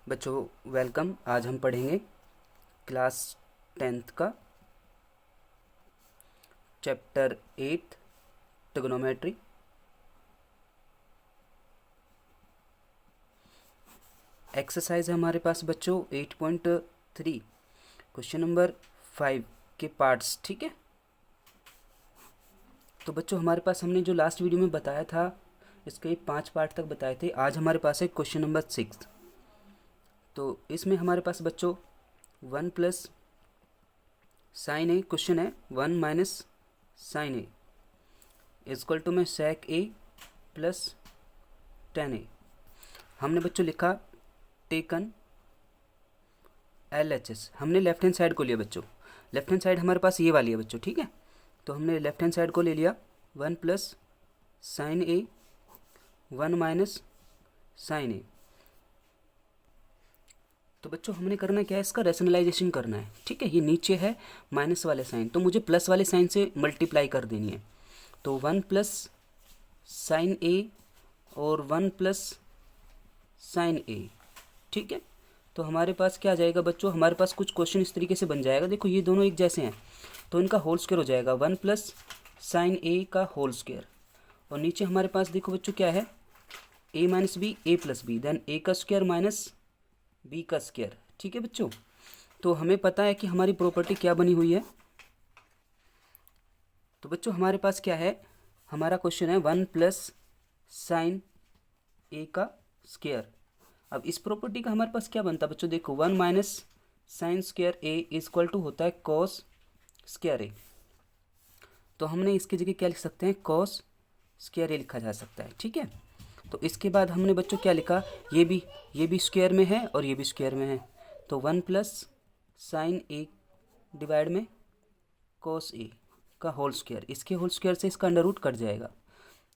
बच्चों वेलकम। आज हम पढ़ेंगे क्लास 10th का चैप्टर 8 ट्रिग्नोमेट्री। एक्सरसाइज है हमारे पास बच्चों 8.3 क्वेश्चन नंबर 5 के पार्ट्स। ठीक है, तो बच्चों हमारे पास हमने जो लास्ट वीडियो में बताया था इसके 5 पार्ट तक बताए थे। आज हमारे पास है क्वेश्चन नंबर 6। तो इसमें हमारे पास बच्चों 1 प्लस साइन ए क्वेश्चन है, 1 minus sine A is equal to में sec A plus tan A. हमने बच्चों लिखा टेकन एल एच एस। हमने लेफ्ट हैंड साइड को लिया बच्चों, लेफ्ट हैंड साइड हमारे पास ये वाली है बच्चों। ठीक है, तो हमने लेफ्ट हैंड साइड को ले लिया 1 प्लस साइन ए 1 माइनस साइन ए। तो बच्चों हमने करना क्या है, इसका रैशनलाइजेशन करना है। ठीक है, ये नीचे है माइनस वाले साइन, तो मुझे प्लस वाले साइन से मल्टीप्लाई कर देनी है। तो 1 प्लस साइन ए और 1 प्लस साइन ए। ठीक है, तो हमारे पास क्या आ जाएगा बच्चों, हमारे पास कुछ क्वेश्चन इस तरीके से बन जाएगा। देखो ये दोनों एक जैसे हैं तो इनका होल स्क्वायर हो जाएगा 1 प्लस साइन ए का होल स्क्वायर। और नीचे हमारे पास देखो बच्चों क्या है, ए माइनस बी ए प्लस बी, देन ए का स्क्वायर माइनस बी का स्क्वायर। ठीक है बच्चों, तो हमें पता है कि हमारी प्रॉपर्टी क्या बनी हुई है। तो बच्चों हमारे पास क्या है, हमारा क्वेश्चन है 1 प्लस साइन ए का स्क्वायर। अब इस प्रॉपर्टी का हमारे पास क्या बनता है बच्चों, देखो 1 minus sine square A is equal to होता है कॉस स्क्वायर ए। तो हमने इसकी जगह क्या लिख सकते हैं, कॉस स्क्वायर ए लिखा जा सकता है। ठीक है, तो इसके बाद हमने बच्चों क्या लिखा, ये भी स्क्वायर में है और ये भी स्क्वायर में है। तो 1 प्लस साइन ए डिवाइड में कॉस ए का होल स्क्वायर, इसके होल स्क्वायर से इसका अंडर रूट कट जाएगा।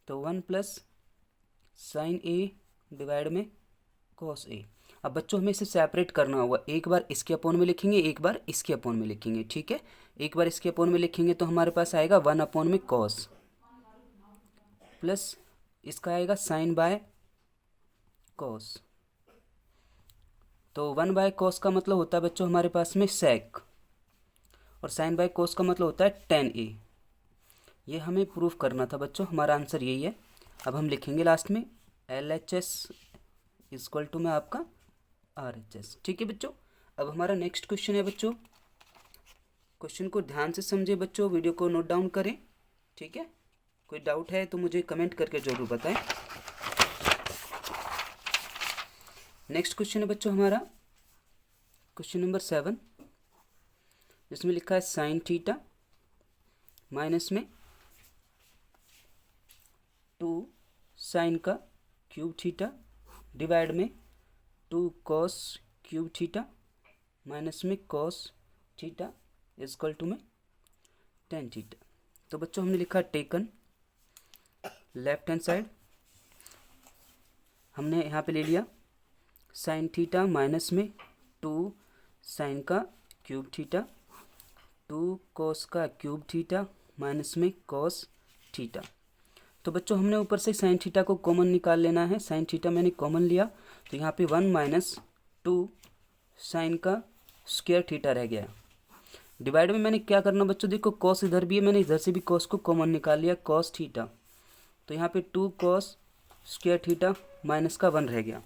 तो 1 प्लस साइन ए डिवाइड में कॉस ए। अब बच्चों हमें इसे सेपरेट करना होगा, एक बार इसके अपोन में लिखेंगे, एक बार इसके अपोन में लिखेंगे। ठीक है, एक बार इसके अपोन में लिखेंगे तो हमारे पास आएगा 1 अपोन में कॉस, प्लस इसका आएगा साइन बाय कॉस। तो 1 बाय कॉस का मतलब होता है बच्चों हमारे पास में सेक, और साइन बाय कॉस का मतलब होता है टेन ए। ये हमें प्रूफ करना था बच्चों, हमारा आंसर यही है। अब हम लिखेंगे लास्ट में L H S is equal to में आपका आर एच एस। ठीक है बच्चों, अब हमारा नेक्स्ट क्वेश्चन है बच्चों, क्वेश्चन को ध्यान से समझे बच्चों, वीडियो को नोट डाउन करें। ठीक है, कोई डाउट है तो मुझे कमेंट करके जरूर बताएं। नेक्स्ट क्वेश्चन है बच्चों हमारा क्वेश्चन नंबर 7, जिसमें लिखा है साइन थीटा माइनस में 2 साइन का क्यूब थीटा डिवाइड में 2 कॉस क्यूब थीटा माइनस में कॉस थीटा इजक्वल टू में टेन थीटा। तो बच्चों हमने लिखा टेकन लेफ्ट हैंड साइड, हमने यहाँ पे ले लिया साइन थीटा माइनस में 2 साइन का क्यूब थीटा 2 कॉस का क्यूब थीटा माइनस में कॉस थीटा। तो बच्चों हमने ऊपर से साइन थीटा को कॉमन निकाल लेना है। साइन थीटा मैंने कॉमन लिया तो यहाँ पे 1 माइनस 2 साइन का स्क्वायर थीटा रह गया। डिवाइड में मैंने क्या करना बच्चों, देखो कॉस इधर भी है, मैंने इधर से भी कॉस को कॉमन निकाल लिया, कॉस थीटा। तो यहाँ पे 2 कॉस स्क्वायर थीटा माइनस का 1 रह गया।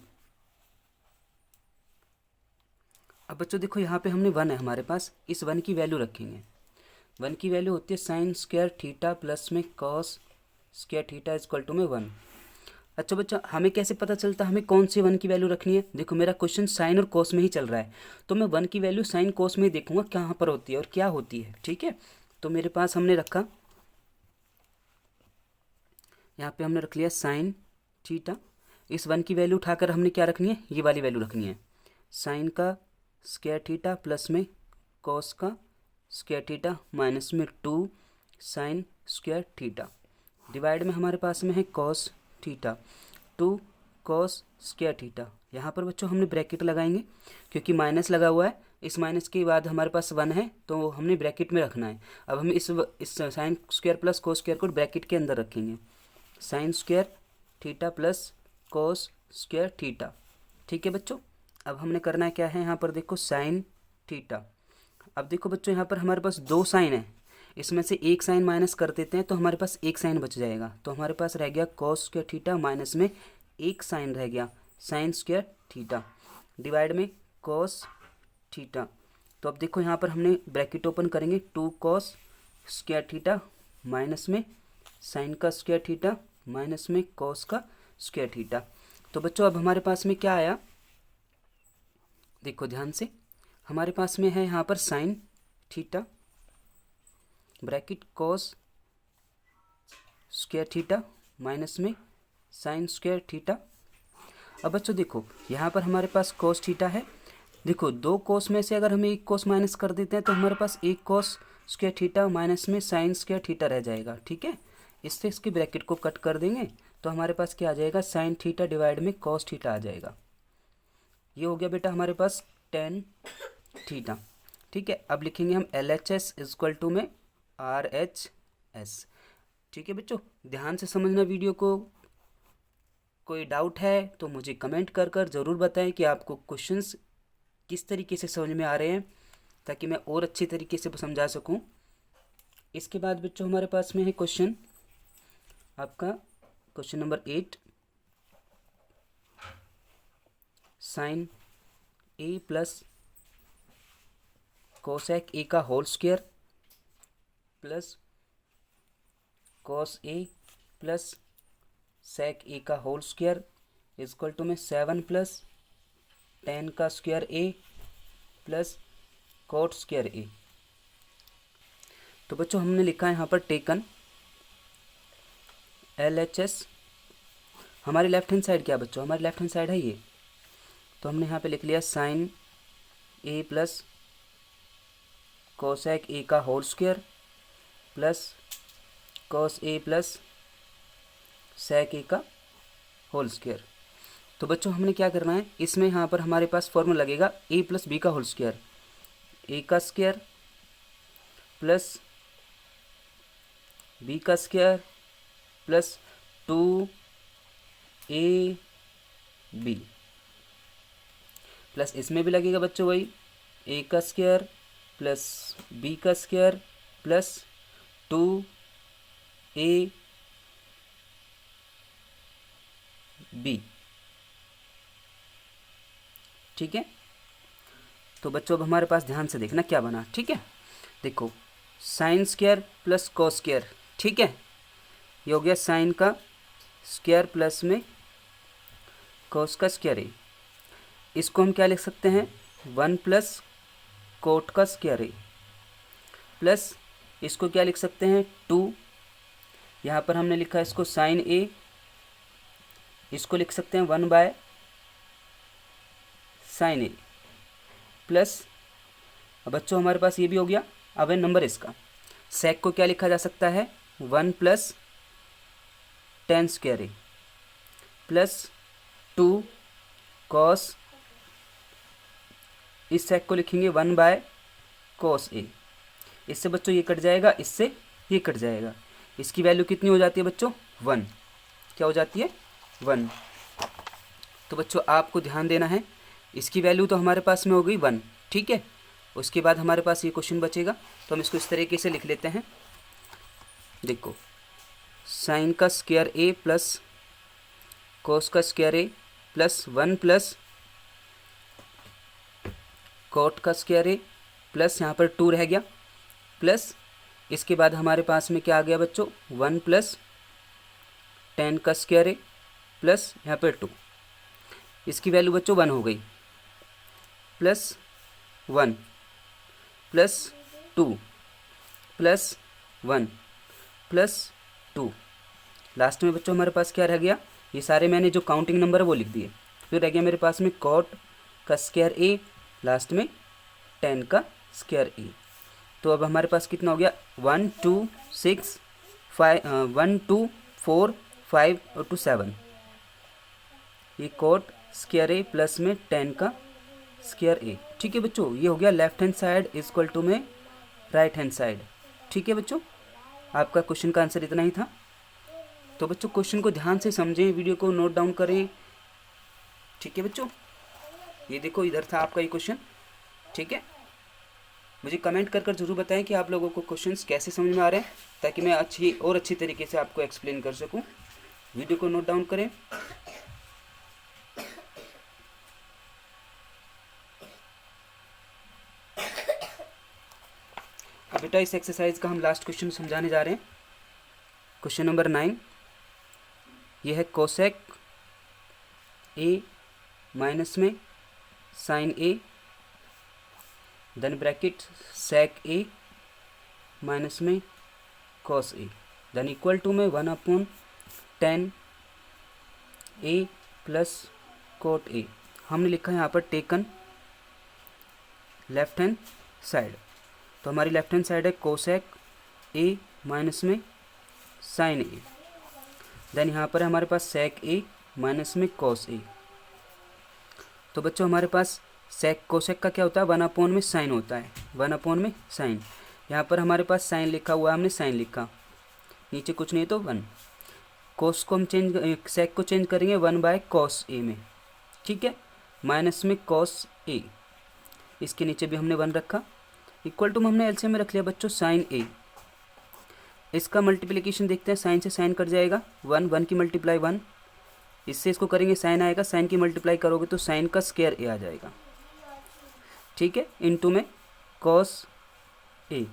अब बच्चों देखो यहाँ पे हमने 1 है हमारे पास, इस 1 की वैल्यू रखेंगे। 1 की वैल्यू होती है साइन स्क्वायर थीटा प्लस में cos square theta is equal to में 1। अच्छा बच्चा, हमें कैसे पता चलता है हमें कौन सी 1 की वैल्यू रखनी है। देखो मेरा क्वेश्चन साइन और कॉस में ही चल रहा है, तो मैं 1 की वैल्यू साइन कॉस में ही देखूंगा कहाँ पर होती है और क्या होती है। ठीक है, तो मेरे पास हमने रखा, यहाँ पे हमने रख लिया साइन थीटा। इस 1 की वैल्यू उठाकर हमने क्या रखनी है, ये वाली वैल्यू रखनी है, साइन का स्क्वायर थीटा प्लस में कॉस का स्क्वायर थीटा माइनस में 2 साइन स्क्वायर थीटा डिवाइड में हमारे पास में है cos theta 2 cos square theta. यहाँ पर बच्चों हमने ब्रैकेट लगाएंगे क्योंकि माइनस लगा हुआ है, इस माइनस के बाद हमारे पास 1 है तो हमने ब्रैकेट में रखना है। अब हम इस sine square plus cos square को ब्रैकेट के अंदर रखेंगे, sign square theta plus cos square theta. ठीक है बच्चों, अब हमने करना है क्या है, यहाँ पर देखो साइन थीटा। अब देखो बच्चों यहाँ पर हमारे पास दो साइन है, इसमें से एक साइन माइनस कर देते हैं तो हमारे पास एक साइन बच जाएगा। तो हमारे पास रह गया कॉस स्क्वायर थीटा माइनस में एक साइन रह गया साइन स्क्वायर थीटा डिवाइड में कॉस थीटा। तो अब देखो यहाँ पर हमने ब्रैकेट ओपन करेंगे, 2 कॉस स्क्वायर थीटा माइनस में साइन का स्क्वायर थीटा माइनस में कॉस का स्क्वायर थीटा। तो बच्चों अब हमारे पास में क्या आया, देखो ध्यान से, हमारे पास में है यहाँ पर sine theta bracket cos square theta minus में साइन स्क्वायर थीटा। अब बच्चों देखो यहाँ पर हमारे पास कॉस थीटा है, देखो दो कोस में से अगर हम एक कोस माइनस कर देते हैं तो हमारे पास एक कोस स्क्वायर थीटा माइनस में साइन स्क्वायर थीटा रह जाएगा। ठीक है, इससे इसकी ब्रैकेट को कट कर देंगे तो हमारे पास क्या आ जाएगा, साइन थीटा डिवाइड में कॉस थीटा आ जाएगा। ये हो गया बेटा हमारे पास टेन थीटा। ठीक है, अब लिखेंगे हम LHS इक्वल टू में RHS। ठीक है बच्चों, ध्यान से समझना वीडियो को। कोई डाउट है तो मुझे कमेंट कर कर ज़रूर बताएं कि आपको क्वेश्चंस किस तरीके से समझ में आ रहे हैं, ताकि मैं और अच्छे तरीके से समझा सकूं। इसके बाद बच्चों हमारे पास में है क्वेश्चन, आपका question number 8, sine A plus cosec A का whole square plus cos A plus sec A का होल स्क्वायर इक्वल टू में 7 प्लस टेन का square A plus cot square A। तो बच्चों हमने लिखा है यहाँ पर टेकन LHS। हमारी लेफ्ट हैंड साइड क्या बच्चों, हमारी लेफ्ट हैंड साइड है ये, तो हमने यहाँ पे लिख लिया sine A plus cosec A का whole square plus cos A plus sec A का होल स्क्वायर। तो बच्चों हमने क्या करना है, इसमें यहाँ पर हमारे पास फॉर्मूला लगेगा A प्लस B का होल स्क्वायर, A का स्क्वायर प्लस B का स्क्वायर प्लस 2AB प्लस इसमें भी लगेगा बच्चों वही A का स्क्वायर प्लस B का स्क्वायर प्लस 2AB। ठीक है, तो बच्चों अब हमारे पास ध्यान से देखना क्या बना। ठीक है, देखो sine square plus cos square, ठीक है, ये हो गया साइन का स्क्वायर प्लस में कॉस का स्क्वायर है। इसको हम क्या लिख सकते हैं, 1 प्लस कोट का स्क्वायर है प्लस इसको क्या लिख सकते हैं 2, यहाँ पर हमने लिखा है इसको साइन A, इसको लिख सकते हैं 1 बाय साइन A प्लस, अब बच्चों हमारे पास ये भी हो गया। अब है नंबर इसका, सेक को क्या लिखा जा सकता है 1 plus ten square A plus 2 cos, इस सेक को लिखेंगे 1 बाय कॉस A। इससे बच्चों ये कट जाएगा, इससे ये कट जाएगा, इसकी वैल्यू कितनी हो जाती है बच्चों 1, क्या हो जाती है 1। तो बच्चों आपको ध्यान देना है, इसकी वैल्यू तो हमारे पास में हो गई 1। ठीक है, उसके बाद हमारे पास ये क्वेश्चन बचेगा, तो हम इसको इस तरीके से लिख लेते हैं। देखो साइन का स्क्वायर A प्लस कॉस का square A plus 1 plus cot का स्क्वायर A प्लस यहाँ पर 2 रह गया प्लस इसके बाद हमारे पास में क्या आ गया बच्चों 1 प्लस टेन का स्क्वायर A प्लस यहाँ पर 2, इसकी वैल्यू बच्चों 1 हो गई plus 1 plus 2 plus 1 plus 2, last में बच्चों हमारे पास क्या रह गया, ये सारे मैंने जो काउंटिंग नंबर है वो लिख दिए। फिर रह गया मेरे पास में कॉट का स्क्वायर A, लास्ट में टेन का स्क्वायर A। तो अब हमारे पास कितना हो गया 1 2 6 5 1 2 4 5 और 2 7, ये कॉट स्क्वायर A प्लस में टेन का स्क्वायर A। ठीक है बच्चों, ये हो गया left hand side equal to में राइट हैंड साइड। ठीक है बच्चों, आपका क्वेश्चन का आंसर इतना ही था। तो बच्चों क्वेश्चन को ध्यान से समझें, वीडियो को नोट डाउन करें। ठीक है बच्चों। ये देखो इधर था आपका ये क्वेश्चन। ठीक है, मुझे कमेंट कर जरूर बताएं कि आप लोगों को क्वेश्चंस कैसे समझ में आ रहे हैं, ताकि मैं अच्छी तरीके से आपको एक्सप्लेन कर सकूं। वीडियो को नोट डाउन करें। अब बेटा इस एक्सरसाइज का हम लास्ट क्वेश्चन समझाने जा रहे हैं। क्वेश्चन नंबर 9, ये है कोसेक ए माइनस में sine A, then bracket sec A minus में cos A, then equal to में 1/10 ए प्लस कोट ए। हमने लिखा है यहाँ पर टेकन लेफ्ट हैंड साइड, तो हमारी लेफ्ट हैंड साइड है कोसेक ए माइनस में साइन ए, देन यहाँ पर है हमारे पास सेक ए माइनस में कॉस ए। तो बच्चों हमारे पास सेक कोसेक का क्या होता है, 1/में में साइन होता है, 1/में में साइन। यहाँ पर हमारे पास साइन लिखा हुआ है, हमने साइन लिखा, नीचे कुछ नहीं तो 1। कोस को हम सेक को चेंज करेंगे 1/cos ए में। ठीक है, माइनस में cos ए, इसके नीचे भी हमने 1 रखा। इक्वल टू में हमने एलसीएम में रख लिया बच्चों साइन ए। इसका मल्टीप्लिकेशन देखते हैं, साइन से साइन कट जाएगा, 1 की मल्टीप्लाई 1, इससे इसको करेंगे साइन आएगा, साइन की मल्टीप्लाई करोगे तो साइन का स्क्वायर ए आ जाएगा। ठीक है, इनटू में cos ए,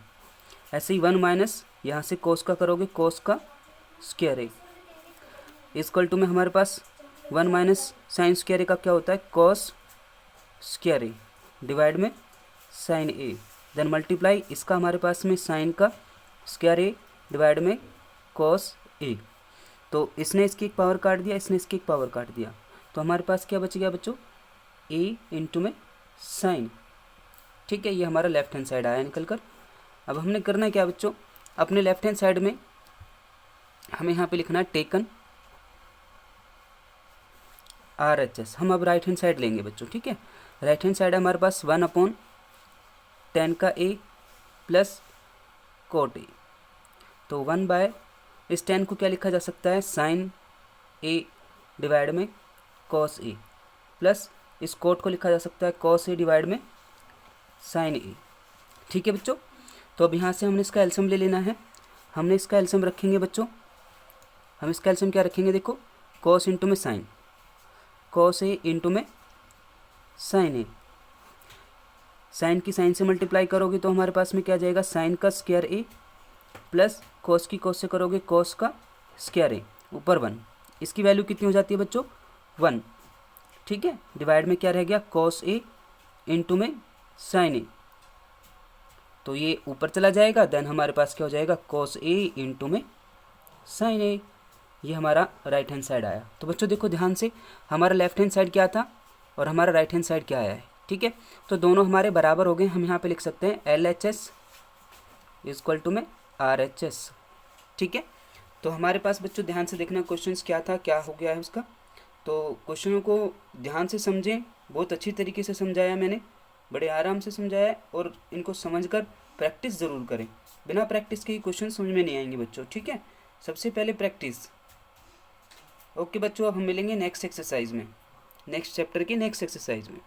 ऐसे ही 1 माइनस यहाँ से cos का करोगे cos का स्क्वायर ए, इक्वल टू में हमारे पास 1 माइनस साइन स्क्वायर ए का क्या होता है, cos स्क्वायर ए डिवाइड में साइन ए, देन मल्टीप्लाई इसका हमारे पास में साइन का स्क्वायर ए डिवाइड में cos ए। तो इसने इसकी एक पावर काट दिया, इसने इसकी एक पावर काट दिया, तो हमारे पास क्या बच गया बच्चों, ए इंटू में साइन। ठीक है, ये हमारा लेफ्ट हैंड साइड आया निकल कर। अब हमने करना है क्या बच्चों, अपने लेफ्ट हैंड साइड में हमें यहाँ पे लिखना है टेकन RHS। हम अब राइट हैंड साइड लेंगे बच्चों। ठीक है, राइट हैंड साइड है हमारे पास 1/10 का ए प्लस कोट ए, तो 1 बाय इस 10 को क्या लिखा जा सकता है, साइन ए डिवाइड में कॉस ए, प्लस इस कोट को लिखा जा सकता है कॉस ए डिवाइड में साइन ए। ठीक है बच्चों, तो अब यहाँ से हमने इसका एलसीएम ले लेना है। हमने इसका एलसीएम रखेंगे बच्चों, हम इसका एलसीएम क्या रखेंगे, देखो कॉस इंटू में साइन, कॉस ए इंटू में साइन ए, साइन की साइन से मल्टीप्लाई करोगे तो हमारे पास में क्या जाएगा, साइन का स्क्वायर ए प्लस कॉस की कॉस से करोगे कॉस का स्क्वायर ए, ऊपर 1, इसकी वैल्यू कितनी हो जाती है बच्चों, 1। ठीक है, डिवाइड में क्या रह गया, कॉस ए इंटू में साइन ए, तो ये ऊपर चला जाएगा, देन हमारे पास क्या हो जाएगा, कॉस ए इंटू में साइन ए। ये हमारा राइट हैंड साइड आया। तो बच्चों देखो ध्यान से, हमारा लेफ्ट हैंड साइड क्या था और हमारा राइट हैंड साइड क्या आया है। ठीक है, तो दोनों हमारे बराबर हो गए। हम यहाँ पे लिख सकते हैं LHS इक्वल टू में RHS। ठीक है, तो हमारे पास बच्चों ध्यान से देखना क्वेश्चंस क्या था, क्या हो गया है उसका। तो क्वेश्चनों को ध्यान से समझें, बहुत अच्छी तरीके से समझाया मैंने, बड़े आराम से समझाया, और इनको समझकर प्रैक्टिस ज़रूर करें। बिना प्रैक्टिस के ही क्वेश्चन समझ में नहीं आएंगे बच्चों। ठीक है, सबसे पहले प्रैक्टिस। ओके बच्चों, अब हम मिलेंगे नेक्स्ट एक्सरसाइज में, नेक्स्ट चैप्टर की नेक्स्ट एक्सरसाइज में।